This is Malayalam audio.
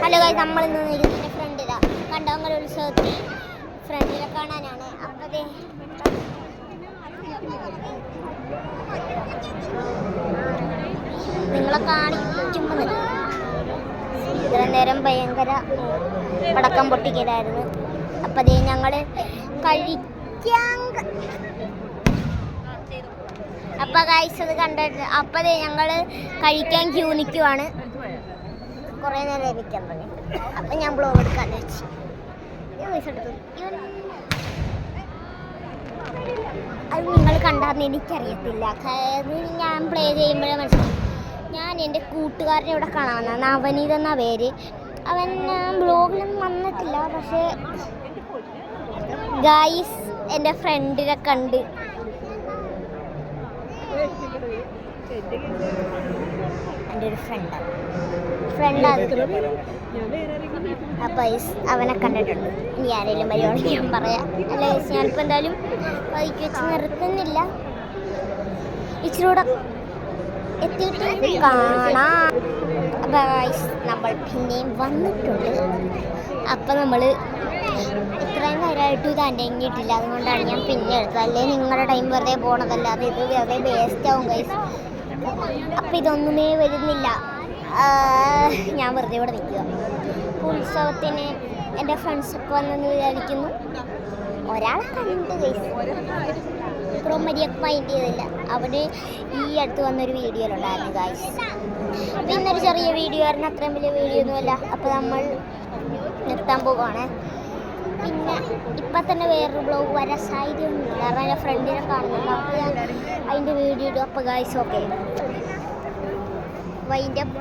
ഹലോ ഗൈസ്, നമ്മൾ ഇന്ന് നിൽക്കുന്നതിൻ്റെ ഫ്രണ്ടിലാ കണ്ടവങ്ങൾ ഉത്സവത്തിൽ ഫ്രണ്ടിലെ കാണാനാണ്. അപ്പതേ നിങ്ങളെ കാണിക്കുമ്പോൾ ഇത്ര നേരം ഭയങ്കര പടക്കം പൊട്ടിക്കലായിരുന്നു. അപ്പതേ ഞങ്ങൾ കഴിക്കാൻ അപ്പം ഗൈസ് അത് കണ്ടിട്ട് അപ്പതേ ഞങ്ങൾ കഴിക്കാൻ ക്യൂ നിൽക്കുവാണ്. കുറേ നേരം ലഭിക്കാൻ തുടങ്ങി. അപ്പം ഞാൻ ബ്ലോഗ് എടുക്കാൻ വെച്ചു. അത് നിങ്ങൾ കണ്ടാന്ന് എനിക്കറിയത്തില്ല. ഞാൻ പ്ലേ ചെയ്യുമ്പോഴേ മനസ്സിലാവും. ഞാൻ എൻ്റെ കൂട്ടുകാരനെ ഇവിടെ കാണാമെന്ന നവനീത് എന്ന പേര്. അവൻ ബ്ലോഗിലൊന്നും വന്നിട്ടില്ല. പക്ഷേ ഗൈസ് എൻ്റെ ഫ്രണ്ടിനെ കണ്ട് എൻ്റെ ഒരു ഫ്രണ്ട് അപ്പോൾ അവനെ കണ്ടിട്ടുണ്ട്. ഇനി ആരെങ്കിലും വരുവാണെങ്കിൽ ഞാൻ പറയാം. അല്ല ഗൈസ്, ഞാനിപ്പോൾ എന്തായാലും ബൈക്ക് വെച്ച് നിർത്തുന്നില്ല. ഇച്ചിരി കൂടെ എത്തിയിട്ട് കാണാം. അപ്പോൾ ഗൈസ് നമ്മൾ പിന്നെയും വന്നിട്ടുണ്ട്. അപ്പം നമ്മൾ ഇത്രയും നേരമായിട്ടും ഇത് അനങ്ങിയിട്ടില്ല. അതുകൊണ്ടാണ് ഞാൻ പിന്നെ എടുത്തത്. അല്ലെങ്കിൽ നിങ്ങളുടെ ടൈം വെറുതെ പോകണതല്ല, അത് ഇത് വെറുതെ വേസ്റ്റ് ആവും ഗൈസ്. അപ്പം ഇതൊന്നുമേ വരുന്നില്ല. ഞാൻ വെറുതെ ഇവിടെ നിൽക്കുക. ഉത്സവത്തിന് എൻ്റെ ഫ്രണ്ട്സൊക്കെ വന്നെന്ന് വിചാരിക്കുന്നു. ഒരാളെ കണ്ട് ഗൈസ്, ഇപ്പോഴും മര്യാദക്ക് മൈൻഡ് ചെയ്തില്ല. അവന് ഈ അടുത്ത് വന്നൊരു വീഡിയോയിലുണ്ടായിരുന്നു ഗൈസ്. അപ്പം ഇന്നൊരു ചെറിയ വീഡിയോ ആയിരുന്നു, അത്രയും വലിയ വീഡിയോ ഒന്നുമല്ല. അപ്പോൾ നമ്മൾ നിർത്താൻ പോകുവാണ്. പിന്നെ ഇപ്പം തന്നെ വേറൊരു ബ്ലോഗ് വരാൻ സാധ്യതയൊന്നുമില്ല. കാരണം എൻ്റെ ഫ്രണ്ടിനെ കാണുന്നുണ്ട്. അപ്പോൾ ഞാൻ അതിൻ്റെ വീഡിയോ ഇടും. അപ്പോൾ ഗൈസ് ഓക്കെ വൈൻഡപ്പ്.